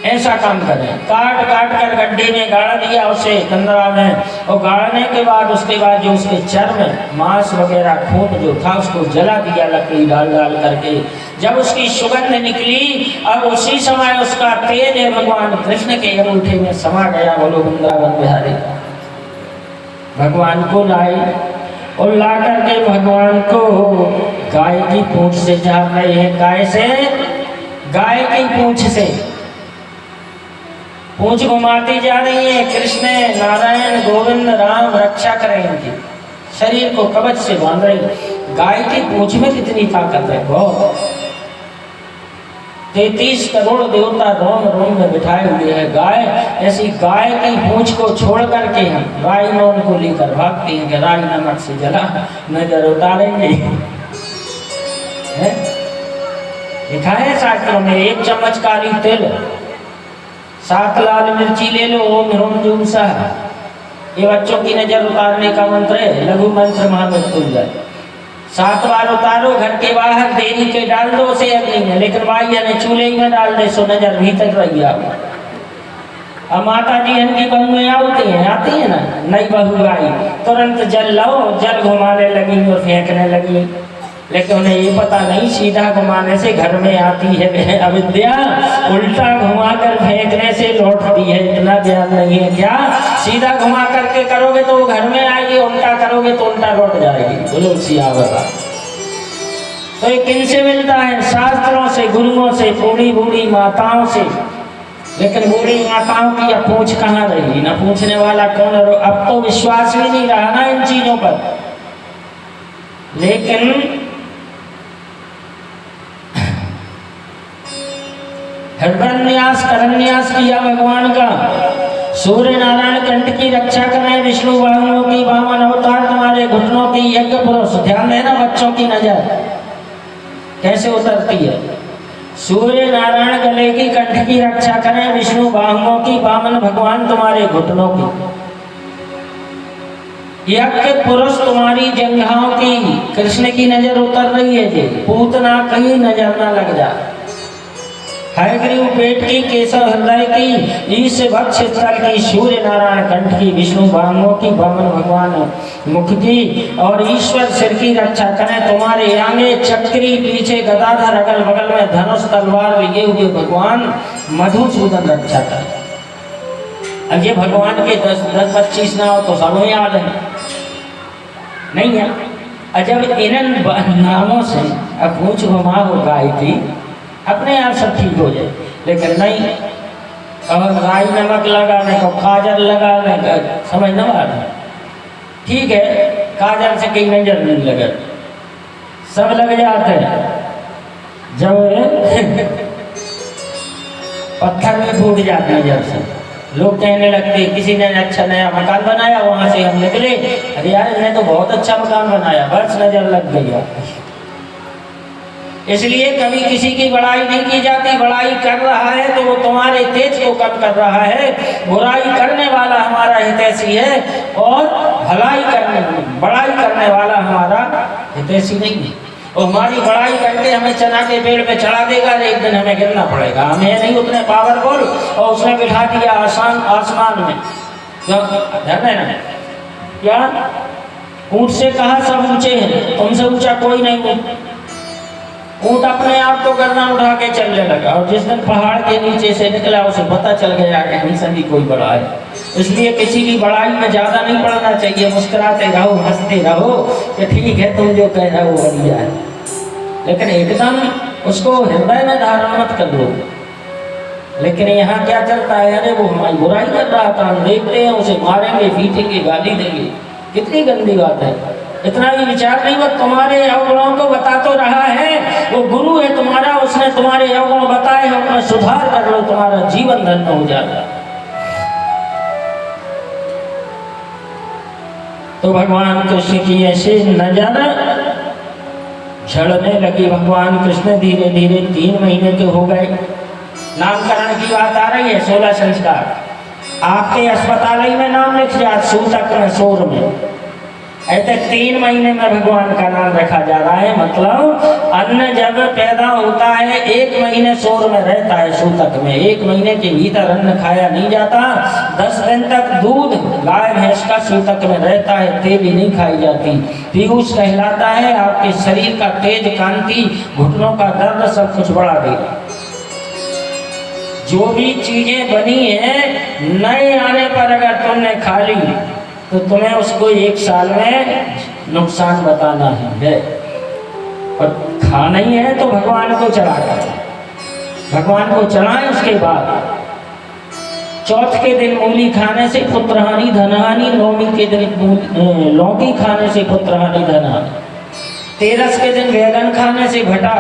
ऐसा काम करें। काट काट कर गड्ढे में गाड़ दिया उसे कंदरा में, और गाड़ने के बाद उसके बाद जो उसके चर्म मांस वगैरह खून जो था उसको जला दिया लकड़ी डाल डाल करके। जब उसकी सुगंध निकली, अब उसी समय उसका तेज है भगवान कृष्ण के अंगूठे में समा गया। बोलो वृंदावन बिहारी। भगवान को लाए और ला करके भगवान को गाय की पूंछ से झाड़ रहे हैं। गाय से, गाय की पूंछ से पूंछ घुमाती जा रही है। कृष्ण नारायण गोविंद राम रक्षा करें इनकी, शरीर को कवच से बांध रही। गाय की पूंछ में कितनी ताकत है, बहुत। 33 करोड़ देवता रोम रोम में बिठाए हुए हैं गाय। ऐसी गाय की पूंछ को छोड़ करके हम राई नोन को लेकर भागते हैं कि राई नमक से जला नजर उतारेंगे। लिखा है शास्त्रों में, 1 चम्मच काली तिल, 7 लाल मिर्ची ले लो, ओम ह्रोम जूम सह। ये बच्चों की नजर उतारने का मंत्र है, लघु मंत्र महामृत्युंजय। 7 बार उतारो, घर के बाहर देरी के डाल दो उसे अग्नि में, लेकिन भाई यानी चूल्हे में डाल दे सो नजर भीतर रही। अब माता जी इनकी बहुएं आती हैं ना, नई बहू आई, तुरंत जल लो, जल घुमाने लगी और फेंकने लगी। लेकिन उन्हें ये पता नहीं सीधा घुमाने से घर में आती है अविद्या, उल्टा घुमा कर फेंकने से लौटती है। इतना ज्ञान नहीं है क्या? सीधा घुमा करके करोगे तो वो घर में आएगी, उल्टा करोगे तो उल्टा लौट जाएगी। बोलो सियावर। तो ये किनसे मिलता है? शास्त्रों से, गुरुओं से, बूढ़ी बूढ़ी माताओं से। लेकिन बूढ़ी माताओं की अब पूछ कहाँ रही, न पूछने वाला कौन। अब तो विश्वास भी नहीं रहा ना इन चीजों पर। लेकिन हृदयन्यास करन्यास किया भगवान का। सूर्य नारायण कंठ की रक्षा करें, विष्णु बाहुओं की, वामन अवतार तुम्हारे घुटनों की, यज्ञ पुरुष। ध्यान देना बच्चों की नजर कैसे उतरती है। सूर्य नारायण गले की, कंठ की रक्षा करें, विष्णु बाहुओं की, वामन भगवान तुम्हारे घुटनों की, यज्ञ पुरुष तुम्हारी जंघाओं की। कृष्ण की नजर उतर रही है जी, पूतना कहीं नजर ना लग जा। हयग्रीव पेट की, केशव हृदय की, ईश भक्ष स्थल की, सूर्य नारायण कंठ की, विष्णु बाहुओं की, वामन भगवान मुख की, और ईश्वर सिर की रक्षा करें। तुम्हारे आगे चक्री, पीछे गदाधर, अगल बगल में धनुष तलवार लिए हुए भगवान मधुसूदन रक्षा करें। अब ये भगवान के 10-25 नाम तो सब याद है नहीं है। अजब इन नामों से अब पूछ घुमा हो गाय की, अपने आप सब ठीक हो जाए। लेकिन नहीं, और राई नमक लगाने को, काजल लगाने का, समझ ना आ रहा। ठीक है, काजल से कहीं नजर नहीं लगे, सब लग जाते हैं। जब पत्थर में फूट जाते हैं, जब से लोग कहने लगते, किसी ने अच्छा नया मकान बनाया, वहां से हम निकले, अरे यार इन्हें तो बहुत अच्छा मकान बनाया, बस नजर लग गई। इसलिए कभी किसी की बड़ाई नहीं की जाती। बड़ाई कर रहा है तो वो तुम्हारे तेज को कम कर रहा है। बुराई करने वाला हमारा हितैषी है, और बड़ाई करने वाला हमारा हितैषी नहीं है। और हमारी बड़ाई करके हमें चना के पेड़ पे चढ़ा देगा, एक दिन हमें गिरना पड़ेगा। हमें नहीं उतने पावरफुल, और उसने बिठा दिया आसमान में। ध्यान है ना क्या? ऊंट से कहा सब ऊंचे हैं, तुमसे ऊंचा कोई नहीं। ऊंट अपने आप को गर्दन उठा के चलने लगा, और जिस दिन पहाड़ के नीचे से निकला उसे पता चल गया कि कहीं से भी कोई बड़ा है। इसलिए किसी की बड़ाई में ज्यादा नहीं पड़ना चाहिए। मुस्कुराते रहो, हंसते रहो कि ठीक है तुम जो कह रहे हो बढ़िया है, लेकिन एकदम उसको हृदय में धारण मत कर लो। लेकिन यहाँ क्या चलता है, अरे वो हमारी बुराई कर रहा था, हम देखते हैं उसे मारेंगे, पीटेंगे, गाली देंगे। कितनी गंदी बात है। इतना भी विचार नहीं, वो तुम्हारे अवगुणों को बता तो रहा है, वो गुरु है तुम्हारा, उसने तुम्हारे अवगुण बताए हैं, उनमें सुधार कर लो, तुम्हारा जीवन धन्य हो जाएगा। तो भगवान कृष्ण की ऐसे नजर झड़ने लगी। भगवान कृष्ण धीरे धीरे 3 महीने के हो गए। नामकरण की बात आ रही है, 16 संस्कार आपके अस्पताल में नाम लिख जाए, सूतक में, सोर में ऐसे 3 महीने में भगवान का नाम रखा जा रहा है। मतलब अन्न जब पैदा होता है 1 महीने शोर में रहता है सूतक में, 1 महीने के भीतर अन्न खाया नहीं जाता। 10 दिन तक दूध गाय भैंस का सूतक में रहता है, तेली नहीं खाई जाती। पीयूष कहलाता है। आपके शरीर का तेज, कांति, घुटनों का दर्द सब कुछ बढ़ा देगा। जो भी चीजें बनी है नए आने पर अगर तुमने खा ली तो तुम्हें उसको 1 साल में नुकसान बताना है। और खाना ही है तो भगवान को चढ़ाना है, भगवान को चढ़ाएं। उसके बाद चौथ के दिन मूली खाने से पुत्रहानि धनहानि, नौमी के दिन लौकी खाने से पुत्रहानि धनहानि, 13 के दिन बैगन खाने से घटा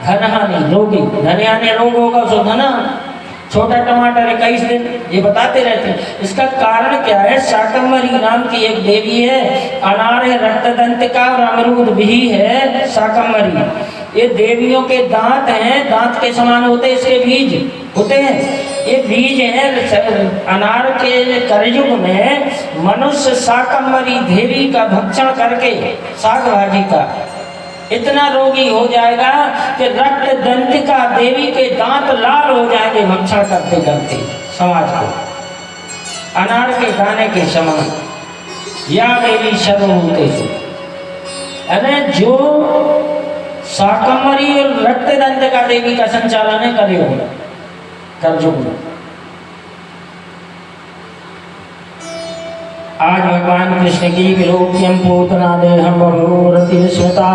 धनहानि रोगी, धनहानि रोग होगा सो धनहानि। छोटा टमाटर 21 दिन, ये बताते रहते हैं। इसका कारण क्या है? शाकंभरी नाम की एक देवी है, अनार है रक्तदंतिका और अमरूद भी है शाकंभरी। ये देवियों के दांत हैं, दांत के समान होते हैं, इसके बीज होते हैं। ये बीज हैं। अनार के कलयुग में मनुष्य शाकंभरी देवी का भक्षण करके, साग भाजी का, इतना रोगी हो जाएगा कि रक्त दंतिका देवी के दांत लाल हो जाएंगे भक्षण करते करते समाज को, अनार के दाने के समान। या देवी सर्वभूतेषु, अरे जो शाकंभरी और रक्त दंतिका देवी का संचालन है कलयुग में, कलयुग में। आज भगवान कृष्ण की विलोक्यम पूतना देहम बभूरति स्मृता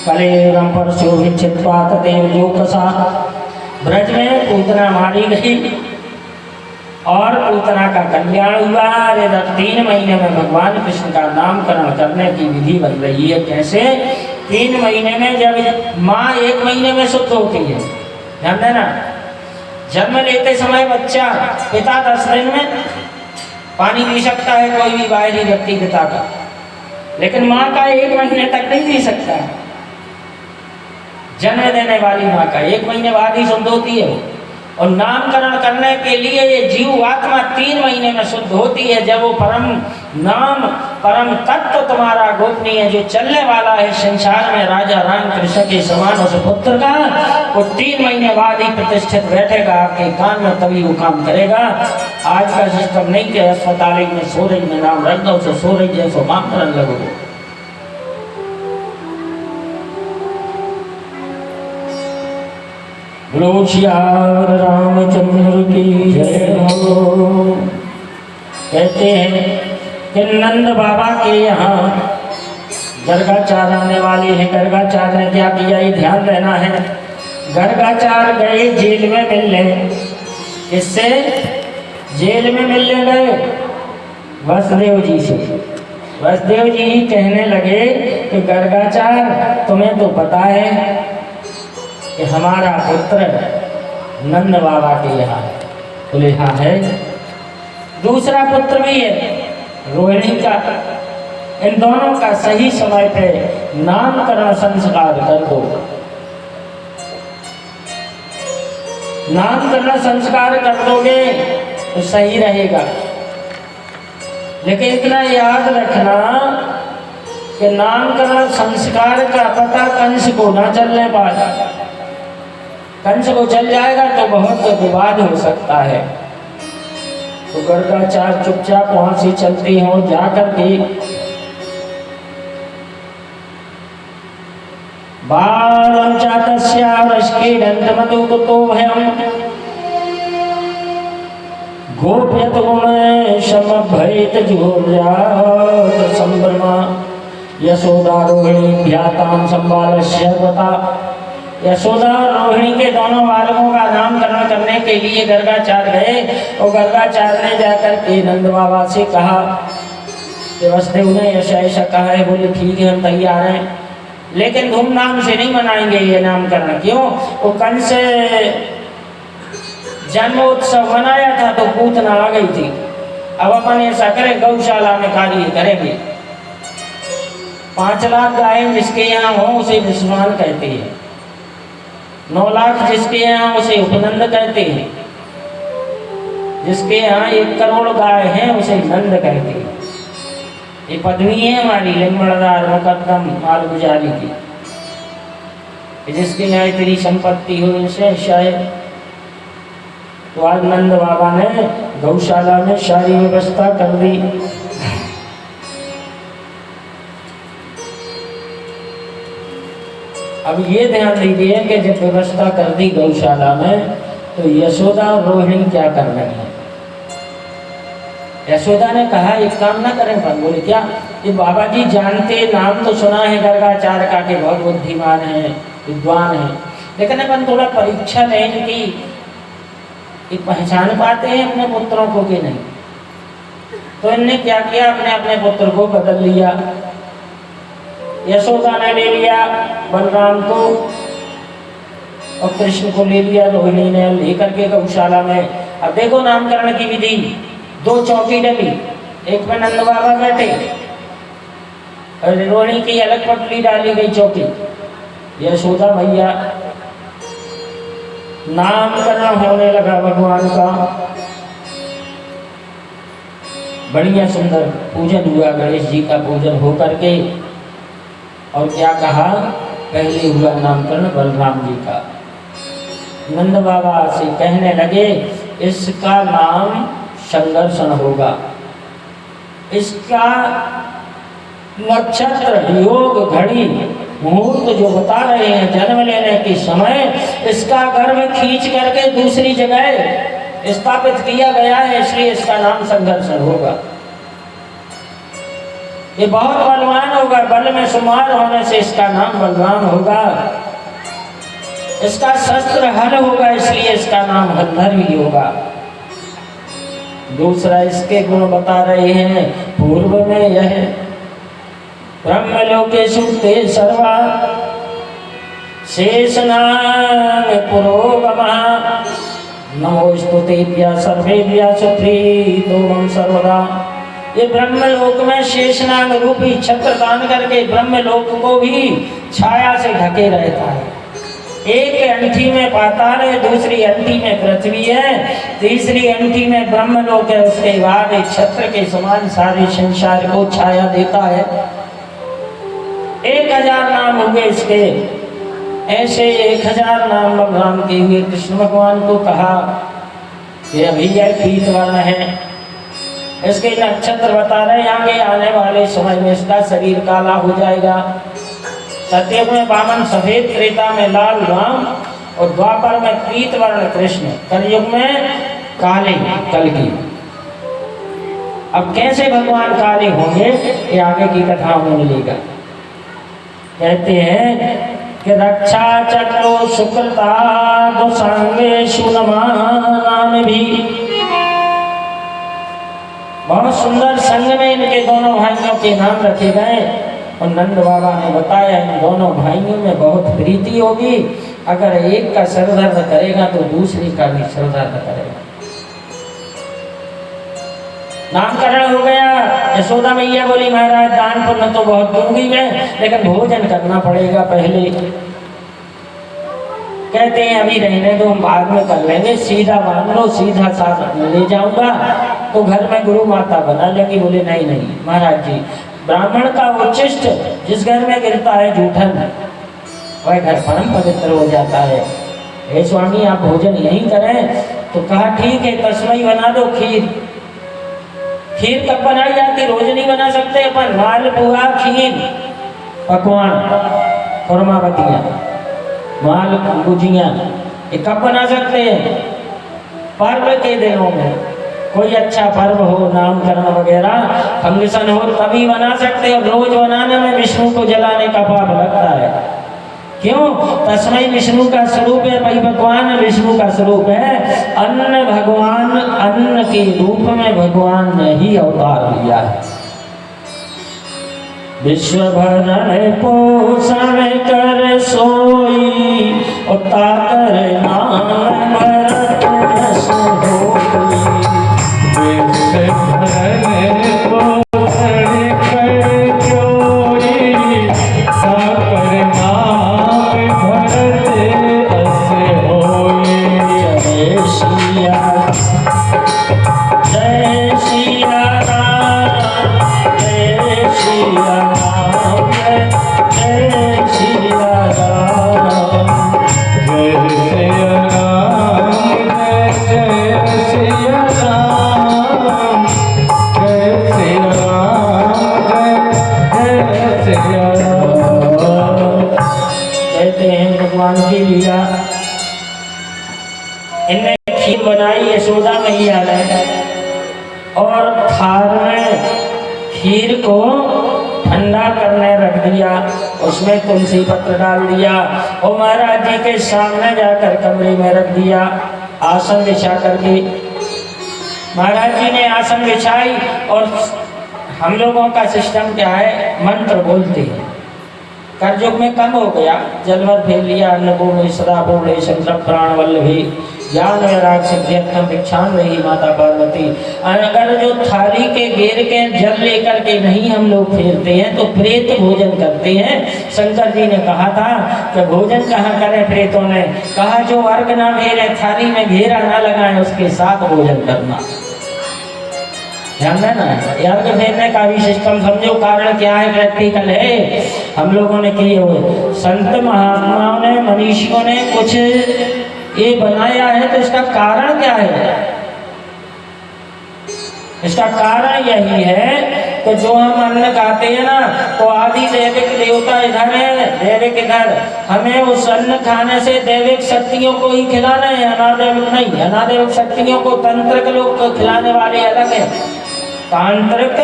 कलेरम परशो विच्छित्वा तदेव लोकसा। ब्रज में पूतना मारी गई और पूतना का कल्याण हुआ। अरे 3 महीने में भगवान कृष्ण का नामकरण करने की विधि बन रही है। कैसे? 3 महीने में जब माँ 1 महीने में शुद्ध होती है, ध्यान देना। जन्म लेते समय बच्चा, पिता 10 दिन में पानी पी सकता है, कोई भी बाहरी व्यक्ति पिता का, लेकिन माँ का 1 महीने तक नहीं पी सकता। जन्म देने वाली माँ का 1 महीने बाद ही शुद्ध होती है। और नामकरण करने के लिए ये जीव आत्मा 3 महीने में शुद्ध होती है, जब वो परम नाम, परम तत्व तुम्हारा गोपनीय जो चलने वाला है संसार में, राजा राम कृष्ण के समान उस पुत्र का, वो 3 महीने बाद ही प्रतिष्ठित बैठेगा आपके कान में, तभी वो काम करेगा। आज का सिस्टम नहीं कि अस्पताल में सोरेज में नाम रख दो, उसे सोरेज जैसो काम करने लगोगे। बोलो श्याम रामचंद्र की जय हो। कहते हैं कि नंद बाबा के यहाँ गर्गाचार आने वाली है। गर्गाचार ने क्या किया, ये ध्यान देना है। गर्गाचार गए जेल में मिलने, इससे जेल में मिलने गए वसुदेव जी से। वसुदेव जी कहने लगे कि गर्गाचार तुम्हें तो पता है कि हमारा पुत्र नंद बाबा के यहाँ है। बोले हाँ है। दूसरा पुत्र भी है रोहिणी का। इन दोनों का सही समय पे नामकरण संस्कार कर दो। नामकरण संस्कार कर दोगे तो सही रहेगा। लेकिन इतना याद रखना कि नामकरण संस्कार का पता कंस को ना चलने पाए। कंस को चल जाएगा तो बहुत विवाद हो सकता है। तो गर्गाचार चुपचाप वहां से चलते हो, जाकर के बालम चातस्या वृष्केदंत मधुकुतो भयम गोप्यतुम समभयत जुहुर्यात संभ्रमा यशोदा रोहिणी भ्याताम संबालस्य बता। यशोदा और रोहिणी के दोनों बालकों का नामकरण करने के लिए गर्गाचार गए और गर्गाचार ने जाकर के नंद बाबा से कहा कि वसुदेव ने ऐसा ऐसा कहा है। बोले ठीक है, हम तैयार हैं, लेकिन धूमधाम से नहीं मनाएंगे ये नामकरण। क्यों? वो कंस जन्मोत्सव मनाया था तो पूतना आ गई थी। अब अपन ऐसा करें, गौशाला में कार्य करेंगे। 5 लाख गायें जिसके यहाँ हो उसे विस्वान कहते हैं। 9 लाख जिसके यहाँ उसे उपनंद कहते हैं। जिसके यहाँ 1 करोड़ गाय हैं उसे नंद कहते हैं। ये पदवी है हमारी लिंगमणदार मुकद्दम मालगुजारी की, जिसके यहाँ तेरी संपत्ति हो इनसे शायद। तो आज नंद बाबा ने गौशाला में सारी व्यवस्था कर दी। अब ये ध्यान दीजिए कि जब व्यवस्था कर दी गौशाला में, तो यशोदा और रोहिणी क्या कर रही हैं। यशोदा ने कहा एक काम ना करें, पर बोले क्या, ये बाबा जी जानते, नाम तो सुना है गर्गाचार्य का कि बहुत बुद्धिमान है, विद्वान है, लेकिन अपन थोड़ा परीक्षा लें इनकी, ये पहचान पाते हैं अपने पुत्रों को कि नहीं। तो इनने क्या किया, अपने अपने पुत्र को बदल लिया। यशोदा ने ले लिया बलराम को और कृष्ण को ले लिया, रोहिणी ने लेकर के गौशाला में। अब देखो नामकरण की विधि, 2 चौकी डली, एक में नंद बाबा बैठे और रोहिणी की अलग पटली डाली गई चौकी। यशोदा मैया, नामकरण होने लगा भगवान का, बढ़िया सुंदर पूजन हुआ, गणेश जी का पूजन हो करके। और क्या कहा, पहले हुआ नामकरण बलराम जी का। नंद बाबा से कहने लगे इसका नाम संदर्शन होगा, इसका नक्षत्र योग घड़ी मुहूर्त जो बता रहे हैं जन्म लेने के समय, इसका गर्भ खींच करके दूसरी जगह स्थापित किया गया है, इसलिए इसका नाम संदर्शन होगा। ये बहुत बलवान होगा, बल में शुमार होने से इसका नाम बलवान होगा। इसका शस्त्र हल होगा, इसलिए इसका नाम हलधर भी होगा। दूसरा इसके गुण बता रहे हैं, पूर्व में यह ब्रह्मलोकेषु ते सर्वा शेषनाग पुरोगमः नमोस्तुतेभ्यः सर्वेभ्यः सुप्रीतोमं सर्वदा। ये ब्रह्मलोक में शेषनाग रूपी छत्र दान करके ब्रह्मलोक को भी छाया से ढके रहता है। एक अंठी में पाताल है, दूसरी अंठी में पृथ्वी है, तीसरी अंठी में ब्रह्मलोक है, उसके बाद एक छत्र के समान सारे संसार को छाया देता है। 1000 नाम हुए इसके, ऐसे 1000 नाम बलराम के हुए। कृष्ण भगवान को कहा कि अभी यह पीत वर्ण है, इसके नक्षत्र बता रहे आगे आने वाले समय में इसका शरीर काला हो जाएगा। सतयुग में वामन सफेद, त्रेता में लाल राम और द्वापर में पीत वर्ण कृष्ण, कलयुग में काले कलकी। अब कैसे भगवान काले होंगे ये आगे की कथा में मिलेगा। कहते हैं कि रक्षा चक्रो शुक्रता दुसंगे सुनमान भी। बहुत सुंदर संग में इनके दोनों भाइयों के नाम रखे गए और नंद बाबा ने बताया इन दोनों भाइयों में बहुत प्रीति होगी। अगर एक का सर दर्द करेगा तो दूसरे का भी सर दर्द करेगा। नामकरण हो गया। यशोदा मैया बोली महाराज दान पुण्य तो बहुत दूंगी मैं, लेकिन भोजन करना पड़ेगा पहले। कहते हैं अभी रहने दो, हम बाद में कर लेंगे, सीधा बांध लो, सीधा साथ ले जाऊंगा तो घर में गुरु माता बना लेंगी। बोले नहीं नहीं महाराज जी, ब्राह्मण का उच्छिष्ट जिस घर में गिरता है जूठन, वह घर परम पवित्र हो जाता है। हे स्वामी आप भोजन यहीं करें। तो कहा ठीक है, तस्मई बना दो खीर। खीर कब बनाई जाती, रोज नहीं बना सकते अपन। मालपुआ खीर पकवान, खुरमावतियाँ, माल गुजियाँ, ये कब बना सकते हैं, पर्व के दिनों में। कोई अच्छा पर्व हो, नामकरण वगैरह फंक्शन हो तभी बना सकते हैं। रोज बनाने में विष्णु को जलाने का पाप लगता है। क्यों, तस्मै विष्णु का स्वरूप है, भाई भगवान विष्णु का स्वरूप है। अन्न भगवान, अन्न के रूप में भगवान ने ही अवतार लिया है। विश्व भरण पोषण कर सोई और ताकर नाम भरत सोई। विश्व भरण पोषण कर सोई ताकर नाम भरत सोई। जय सिया जय सिया राम, जय इनने खीर बनाई, यशोदा मैया ने, और थाल में खीर को ठंडा करने रख दिया, उसमें तुलसी पत्र डाल दिया और महाराज जी के सामने जाकर कमरे में रख दिया, आसन बिछा करके। महाराज जी ने आसन बिछाई और हम लोगों का सिस्टम क्या है, मंत्र बोलते हैं। करजुग में कम हो गया, जलवर फेर लिया, अन्नपूर्ण सदा पूर्ण शंकर प्राण वल्लभी ज्ञान वैराग सिद्ध्यर्थम भिक्षान रही माता पार्वती। अगर जो थाली के घेर के जल लेकर के नहीं हम लोग फेरते हैं तो प्रेत भोजन करते हैं। शंकर जी ने कहा था कि भोजन कहाँ करें, प्रेतों ने कहा जो अर्घ ना फेरे, थाली में घेरा ना लगाए, उसके साथ भोजन करना। ध्यान देना, अर्घ फेरने का भी सिस्टम समझो। कारण क्या है, प्रैक्टिकल है, हम लोगों ने किए हुए। संत महात्माओं ने, मनीषियों ने कुछ ये बनाया है तो इसका कारण क्या है? इसका कारण यही है कि जो हम अन्न खाते हैं ना, तो आदि दैविक देवता इधर है, दैविक इधर। हमें उस अन्न खाने से दैविक शक्तियों को ही खिलाना है, अनादैविक नहीं। अनादैविक शक्तियों को तंत्र के लोग को खिलाने वाले अलग है। तांत्रिक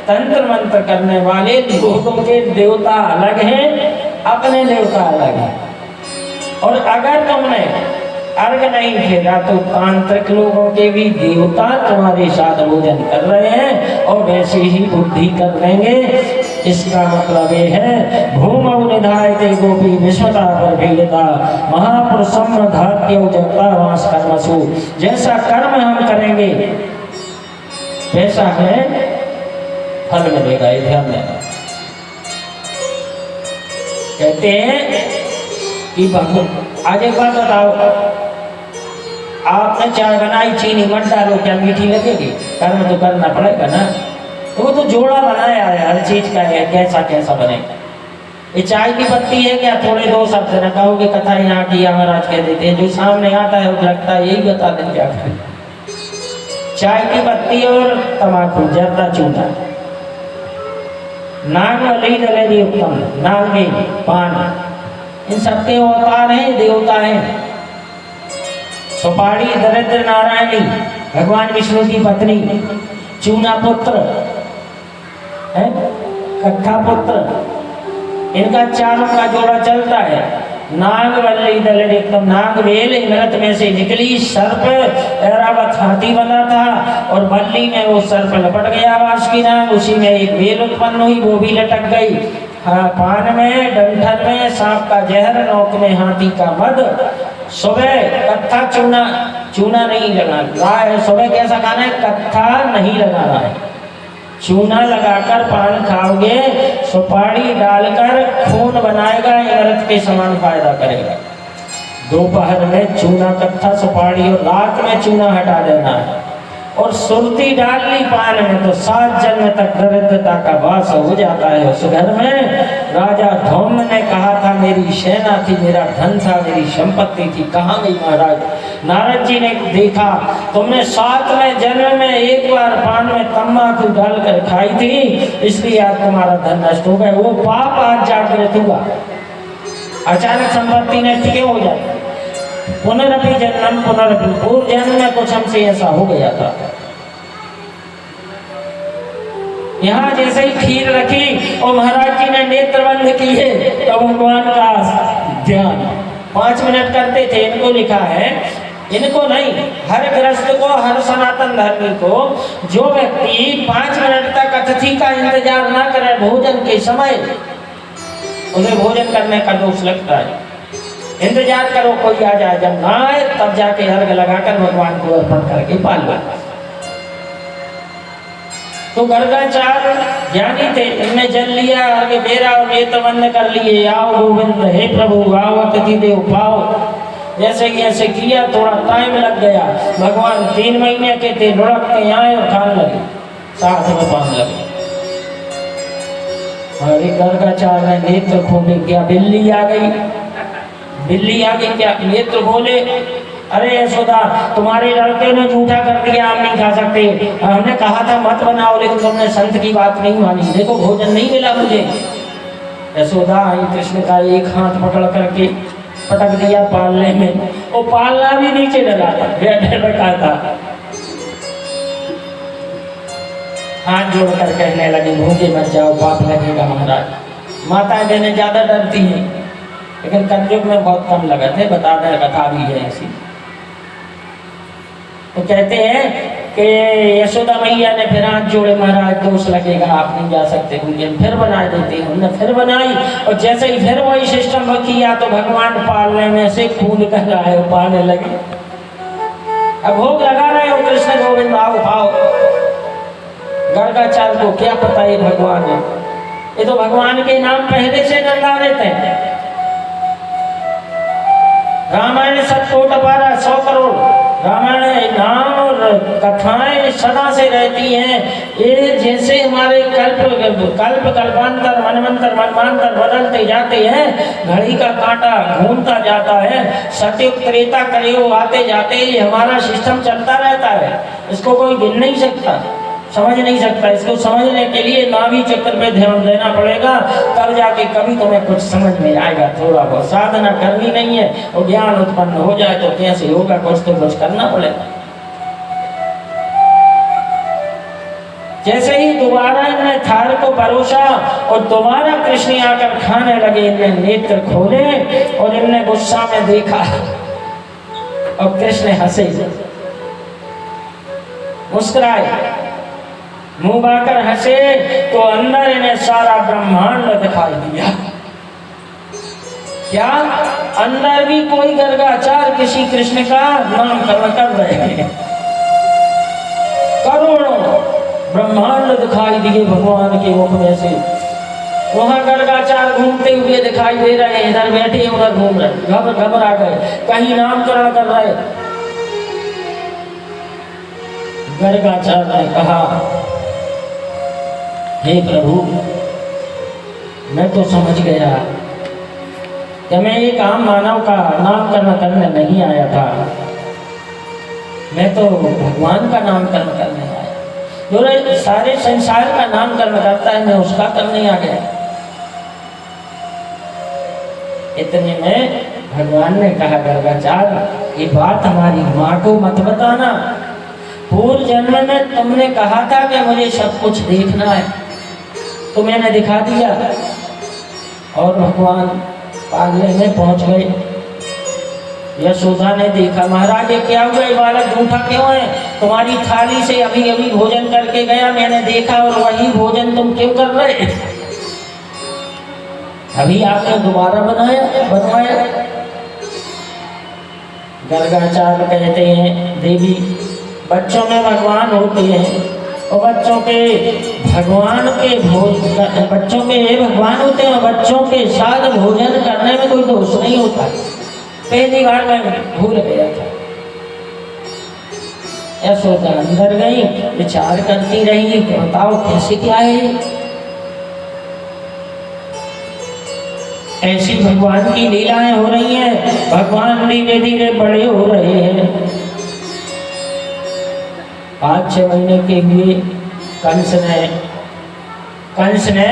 तंत्र मंत्र करने वाले लोगों के देवता अलग हैं, अपने देवता अलग है। और अगर तुमने अर्घ नहीं फेरा तो तांत्रिक लोगों के भी देवता तुम्हारे साथ भोजन कर रहे हैं और वैसे ही बुद्धि कर लेंगे। इसका मतलब ये है, भूमौ निधायते गोपी विश्वता पर भीड़ता महापुरुषम धात्यो जगता वास कर्मसु। जैसा कर्म हम करेंगे वैसा है फल मिलेगा, ये ध्यान देना। कहते हैं कि आज एक बात बताओ, आपने चाय बनाई, चीनी मत डालो, क्या मीठी लगेगी? कर्म तो करना पड़ेगा ना। तो वो तो जोड़ा बनाया है हर चीज का है, कैसा कैसा बनेगा। ये चाय की पत्ती है क्या? थोड़े दो शब्द न कहोगे, कथा यहाँ की महाराज कह देते हैं, जो सामने आता है वो लगता है यही बता दें क्या करें। चाय की पत्ती और तम्बाकू, जर्दा, चूना, नागवली दलेरी उत्तम, नागवी, पान, इन सबके अवतार हैं, देवता हैं। सुपारी दरिद्र नारायणी, भगवान विष्णु की पत्नी, चूना पुत्र है, कत्था पुत्र, इनका चारों का जोड़ा चलता है। नागवल्ली दलेरी उत्तम, नागवेल इमरत में से निकली, सर्प ऐरावत हाथी बना था और बल्ली में वो सर्प लपट गया बांस की नाग, उसी में एक बेल उत्पन्न हुई, वो भी लटक गई। हाँ, पान में, डंठल में सांप का जहर, नोक में हाथी का मद। सुबह कत्था चूना, चूना नहीं लगाना है। सुबह कैसा खाना है? कत्था नहीं लगाना है, चूना लगाकर पान खाओगे, सुपारी डालकर खून बनाएगा, इमरत के समान फायदा करेगा। दोपहर में चूना, कत्था, सुपारी और रात में चूना हटा देना है। और सुरती डाल ली पान में तो 7 जन्म तक दरिद्रता का वास हो जाता है उस घर में। राजा धौम्य ने कहा था, मेरी सेना थी, मेरा धन था, मेरी संपत्ति थी, कहाँ गई महाराज? नारद जी ने देखा, तुमने 7वें जन्म में एक बार पान में तम्बाकू डालकर खाई थी, इसलिए आज तुम्हारा धन नष्ट हो गया। वो पाप आज जागृत हुआ, अचानक संपत्ति नष्ट क्यों हो जाती? पुनरपि जन्म पुनरपि, पूर्व जन्म में कुछ हमसे ऐसा हो गया था। यहाँ जैसे ही खीर रखी और महाराज जी ने नेत्र बंद किए तो भगवान का ध्यान 5 मिनट करते थे। इनको लिखा है, इनको नहीं, हर गृहस्थ को, हर सनातन धर्मी को, जो व्यक्ति 5 मिनट तक अतिथि का इंतजार ना करे भोजन के समय, उसे भोजन करने का दोष लगता है। इंतजार करो कोई आ जाए, जब ना आए तब जाके अर्घ लगाकर भगवान को अर्पण करके पाल लो। तो गर्गाचार्य ज्ञानी थे, इनने जल लिया, अर्घ फेरा और नेत्र बंद कर लिए। आओ गोविंद, हे प्रभु, आओ अतिथि देव पाओ। जैसे कि ऐसे किया, थोड़ा टाइम लग गया। भगवान 3 महीने के थे, लुढ़क के आए और खाने लगे, साथ में पान लगे। अरे गर्गाचार्य ने नेत्र खोले, क्या बिल्ली आ गई? बिल्ली आ गई क्या? नेत्र खोले, अरे यशोदा, तुम्हारे लड़के ने झूठा कर दिया, आप नहीं खा सकते। हमने कहा था मत बनाओ, लेकिन तुमने संत की बात नहीं मानी, देखो भोजन नहीं मिला मुझे। यशोदा आई, कृष्ण का एक हाथ पकड़ करके पटक दिया पालने में, वो पालना भी नीचे डला था, रखा था। हाथ जोड़कर कहने लगी भूखे मत जाओ, पाप लगेगा महाराज। माताएं बहनें ज्यादा डरती हैं, लेकिन कलयुग में बहुत कम लगा थे, बताने कथा भी है ऐसी। तो कहते हैं कि यशोदा मैया ने फिर हाथ जोड़े, महाराज दोष लगेगा, आप नहीं जा सकते, उनके फिर बना देती। उन्होंने फिर बनाई, और जैसे ही फिर वही सिस्टम किया तो भगवान पालने में से कूद कर रहा है, पाने लगे। अब भोग लगा रहे हो कृष्ण गोविंद, आओ खाओ। गर्गाचार्य को क्या पता ये भगवान है, ये तो भगवान के नाम पहले से नंदारे थे। रामायण 100 करोड़ रामायण नाम और कथाएं सदा से रहती हैं। ये जैसे हमारे कल्पांतर मनमंतर मनमांतर बदलते जाते हैं, घड़ी का कांटा घूमता जाता है, सतयुग त्रेता कलयुग आते जाते ये हमारा सिस्टम चलता रहता है। इसको कोई गिन नहीं सकता, समझ नहीं सकता। इसको समझने के लिए नाभि चक्र पे ध्यान देना पड़ेगा, तब जाके कभी तुम्हें कुछ समझ में आएगा। थोड़ा बहुत साधना करनी नहीं है और ज्ञान उत्पन्न हो जाए तो कैसे होगा, कुछ तो कुछ करना पड़ेगा। जैसे ही दोबारा इनने थाल को परोसा और दोबारा कृष्ण आकर खाने लगे, इनने नेत्र खोले और इनने गुस्सा में देखा और कृष्ण हंसे, मुस्कुराए, मुंह बाकर हंसे, तो अंदर इन्हें सारा ब्रह्मांड दिखाई दिया। क्या अंदर भी कोई गर्गाचार्य किसी कृष्ण का नाम कर रहे हैं। करोड़ों ब्रह्मांड दिखाई दिए भगवान के मुख में से। वहां गर्गाचार्य घूमते हुए दिखाई दे रहे हैं, इधर बैठे उधर घूम रहे, घबरा गए, कहीं नामकरण कर रहे। गर्गाचार्य ने कहा, हे प्रभु, मैं तो समझ गया कि मैं एक आम मानव का नामकरण करने नहीं आया था, मैं तो भगवान का नामकरण करने आया। जो सारे संसार का नामकरण करता है, मैं उसका करने आ गया। इतने में भगवान ने कहा, गर्गाचार्य ये बात हमारी माँ को मत बताना, पूर्व जन्म में तुमने कहा था कि मुझे सब कुछ देखना है, तो मैंने दिखा दिया। और भगवान पागले में पहुंच गए। यशोदा ने देखा, महाराज ये क्या हुआ, ये बालक झूठा क्यों है, तुम्हारी थाली से अभी अभी भोजन करके गया, मैंने देखा, और वही भोजन तुम क्यों कर रहे, अभी आपने दोबारा बनवाया। गर्गाचार्य कहते हैं, देवी बच्चों में भगवान होते हैं और बच्चों के भगवान होते हैं, बच्चों के साथ भोजन करने में कोई दोष नहीं होता। पहली बार मैं भूल गया था। यशोदा अंदर गई, विचार करती रही कि बताओ कैसे क्या है। ऐसी भगवान की लीलाएं हो रही हैं, भगवान धीरे धीरे बड़े हो रहे हैं। 5-6 महीने के लिए कंस ने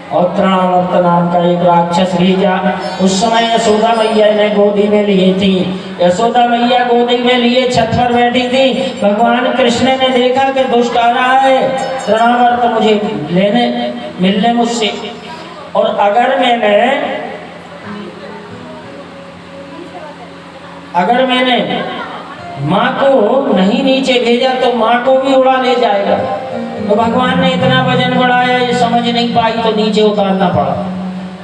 और तृणावर्त नाम का एक राक्षस भेजा। उस समय यशोदा मैया ने गोदी में लिए थी। यशोदा मैया गोदी में लिए छत पर बैठी थी। भगवान कृष्ण ने देखा कि दुष्ट आ रहा है, तृणावर्त मुझे मिलने मुझसे, और अगर मैंने माँ को नहीं नीचे भेजा तो माँ को भी उड़ा ले जाएगा। तो भगवान ने इतना वजन बढ़ाया, ये समझ नहीं पाई तो नीचे उतारना पड़ा।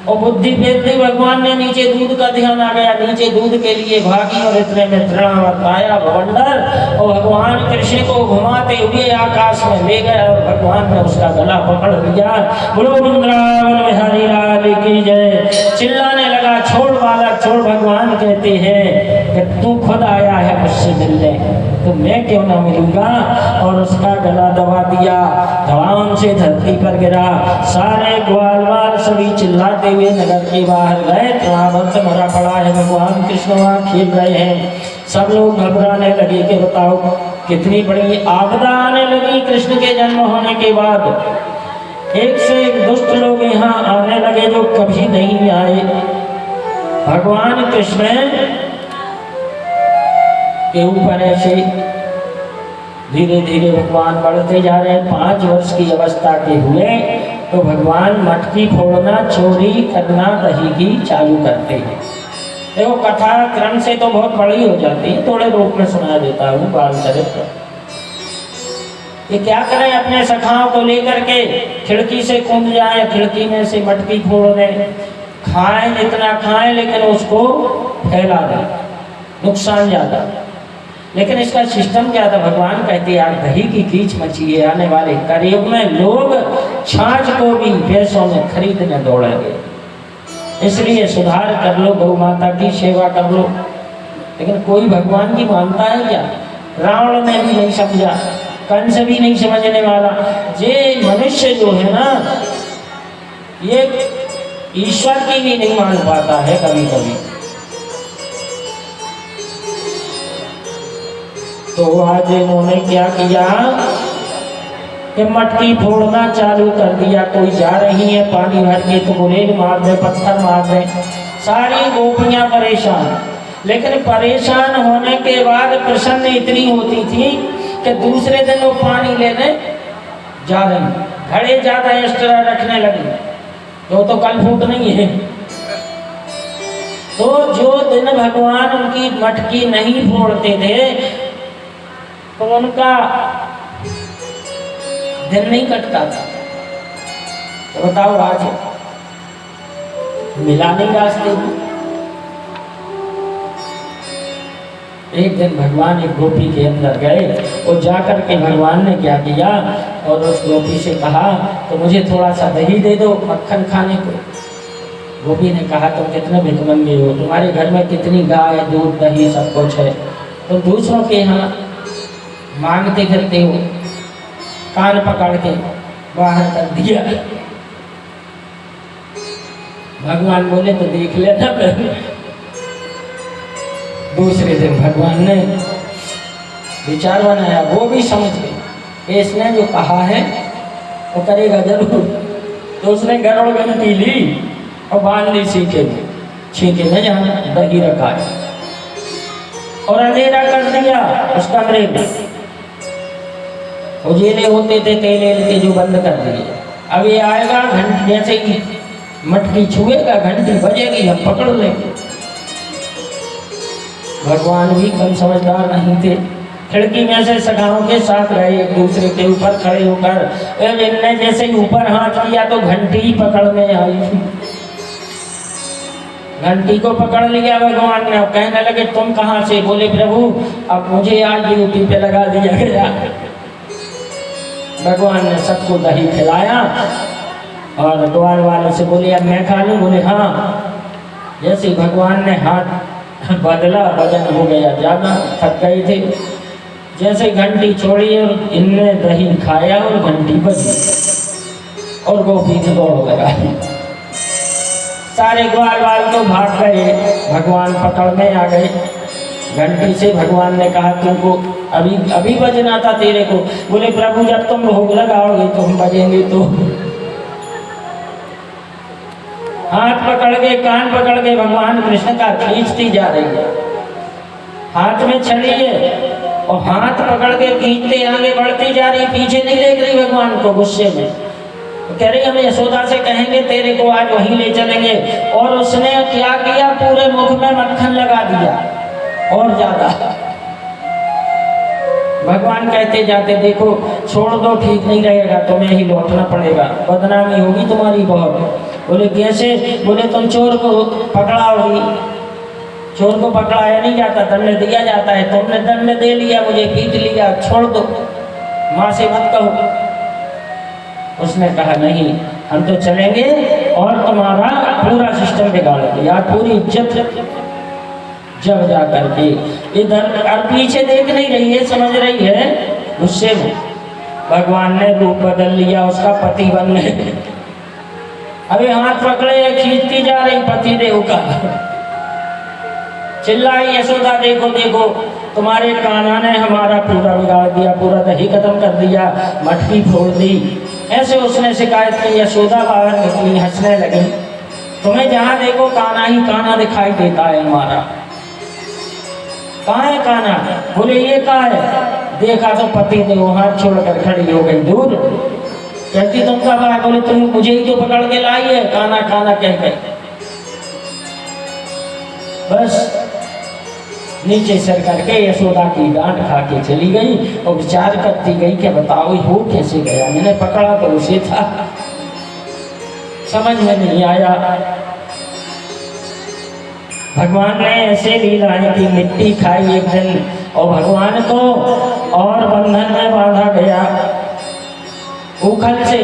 और बुद्धि फेर दी भगवान ने, नीचे दूध का ध्यान आ गया, नीचे दूध के लिए भागी। और इतने में तृणावर्त आया भवंडर, और भगवान कृष्ण को घुमाते हुए आकाश में ले गया और भगवान ने उसका गला पकड़ लिया। बोलो वृंदावन बिहारी लाल की जय। चिल्लाने लगा, छोड़ बालक छोड़। भगवान कहते हैं कि तू खुद आया है मुझसे मिलने, तो मैं क्यों ना मिलूंगा। और उसका गला दबा दिया, धड़ाम से धरती पर गिरा। सारे ग्वाल बाल सभी चिल्लाते हुए नगर के बाहर गए। तृणावर्त मरा पड़ा है, भगवान कृष्ण वहाँ खेल रहे हैं। सब लोग घबराने लगे कि बताओ कितनी बड़ी आपदा आने लगी कृष्ण के जन्म होने के बाद। एक से एक दुष्ट लोग यहाँ आने लगे जो कभी नहीं आए। भगवान कृष्ण के ऊपर ऐसे धीरे धीरे भगवान बढ़ते जा रहे हैं। 5 वर्ष की अवस्था के हुए तो भगवान मटकी फोड़ना, चोरी करना, दही की चालू करते हैं। देखो कथा क्रम से तो बहुत बड़ी हो जाती है, थोड़े रूप में सुना देता हूँ बाल चरित्र। ये क्या करें, अपने सखाओं को लेकर के खिड़की से कूद जाए, खिड़की में से मटकी फोड़ दें, खाएं जितना खाएं लेकिन उसको फैला दें, नुकसान ज़्यादा। लेकिन इसका सिस्टम क्या था, भगवान कहते यार दही की कीच मची है, आने वाले कलयुग में लोग छाछ को भी पैसों में खरीदने दौड़ेंगे, इसलिए सुधार कर लो, गौ माता की सेवा कर लो। लेकिन कोई भगवान की मानता है क्या? रावण ने भी नहीं समझा, कंस भी नहीं समझने वाला। ये मनुष्य जो है ना, ये ईश्वर की भी नहीं मान पाता है कभी कभी। तो आज इन्होंने क्या किया कि मटकी फोड़ना चालू कर दिया। कोई जा रही है पानी भर के तो गुलेल मार दे, पत्थर मार दे, सारी गोपियां परेशान। लेकिन परेशान होने के बाद प्रसन्न इतनी होती थी कि दूसरे दिन वो पानी लेने जा रही, घड़े ज्यादा एक्स्ट्रा रखने लगी, तो कल फूट नहीं है। तो जो दिन भगवान उनकी मटकी नहीं फोड़ते थे तो उनका दिन नहीं कटता था। तो बताओ आज मिला नहीं रास्ते में। एक दिन भगवान एक गोपी के अंदर गए और जाकर के भगवान ने क्या किया, और उस गोपी से कहा तो मुझे थोड़ा सा दही दे दो मक्खन खाने को। गोपी ने कहा तुम कितने भिखमंगे हो, तुम्हारे घर में कितनी गाय, दूध, दही सब कुछ है, तुम दूसरों के यहाँ मांगते फिरते हो। कान पकड़ के बाहर कर दिया। भगवान बोले तो देख लेना। दूसरे दिन भगवान ने विचार बनाया, वो भी समझ गए इसने जो कहा है वो करेगा जरूर। तो उसने गरुड़ घंटी ली और बांध ली छींके में जहाँ दही रखा है, और अंधेरा कर दिया उस कमरे में। उजेले होते थे तेले के जो बंद कर दिए। अब ये आएगा घंटी, जैसे ही मटकी छुएगा घंटी बजेगी, हम पकड़ लेंगे। भगवान भी कम समझदार नहीं थे, खिड़की में से सखाओं के साथ रहे, एक दूसरे के ऊपर खड़े होकर इनने जैसे ही ऊपर हाथ किया तो घंटी ही पकड़ में आई। घंटी को पकड़ लिया भगवान ने, कहने लगे तुम कहाँ से? बोले प्रभु अब मुझे आज ड्यूटी पे लगा दिया गया। भगवान ने सबको दही खिलाया और द्वार वालों से बोले अब मैं खा लूँ? बोले हाँ। जैसे भगवान ने हाथ बदला, वजन हो गया ज़्यादा, थक गए थे। जैसे घंटी छोड़ी और इनने दही खाया और घंटी बजी और गोपी ने दौड़ लगाई। सारे ग्वाल वाल तो भाग गए, भगवान पकड़ में आ गए। घंटी से भगवान ने कहा तुमको अभी बजना था तेरे को। बोले प्रभु जब तुम भोग लगाओगे तो हम बजेंगे। तो हाथ पकड़ के, कान पकड़ के भगवान कृष्ण का खींचती जा रही है। हाथ में छड़ी है और हाथ पकड़ के खींचते आगे बढ़ती जा रही, पीछे नहीं देख रही भगवान को। गुस्से में तो कह रही हम यशोदा से कहेंगे तेरे को आज वहीं ले चलेंगे। और उसने क्या किया, पूरे मुख में मक्खन लगा दिया और ज्यादा। भगवान कहते जाते देखो छोड़ दो, ठीक नहीं रहेगा, तुम्हें ही लौटना पड़ेगा, बदनामी होगी तुम्हारी बहुत। बोले कैसे? बोले तुम चोर को पकड़ाओगी। चोर को पकड़ाया नहीं जाता, दंड दिया जाता है। तुमने दंड दे लिया, मुझे पीट लिया, छोड़ दो, माँ से मत कहो। उसने कहा नहीं हम तो चलेंगे और तुम्हारा पूरा सिस्टम बिगाड़ दिया, पूरी इज्जत। जब जा करके इधर और पीछे देख नहीं रही है, समझ रही है गुस्से में। भगवान ने रूप बदल लिया, उसका पति बन गए। अभी हाथ पकड़े खींचती जा रही पति देव का। चिल्लाई यशोदा देखो देखो तुम्हारे कान्हा ने हमारा पूरा बिगाड़ दिया, पूरा दही खत्म कर दिया, मटकी फोड़ दी। ऐसे उसने शिकायत की। यशोदा बाहर निकली, हंसने लगी। तुम्हें जहां देखो कान्हा ही कान्हा दिखाई देता है हमारा। कहाँ है कान्हा? बोले ये कहाँ है? देखा तो पति ने वो हाथ छोड़कर खड़ी हो गई दूर। कहती तुम कब आए? बोले तुम मुझे ही तो पकड़ के लाई है, कान्हा कान्हा कह गए। बस नीचे सर करके यशोदा की डांट खा के चली गई और विचार करती गई कि बताओ हो कैसे गया, मैंने पकड़ा तो उसे था, समझ में नहीं आया। भगवान ने ऐसे लीलाएं की मिट्टी खाई एक दिन और भगवान को और बंधन में बांधा गया उखल से।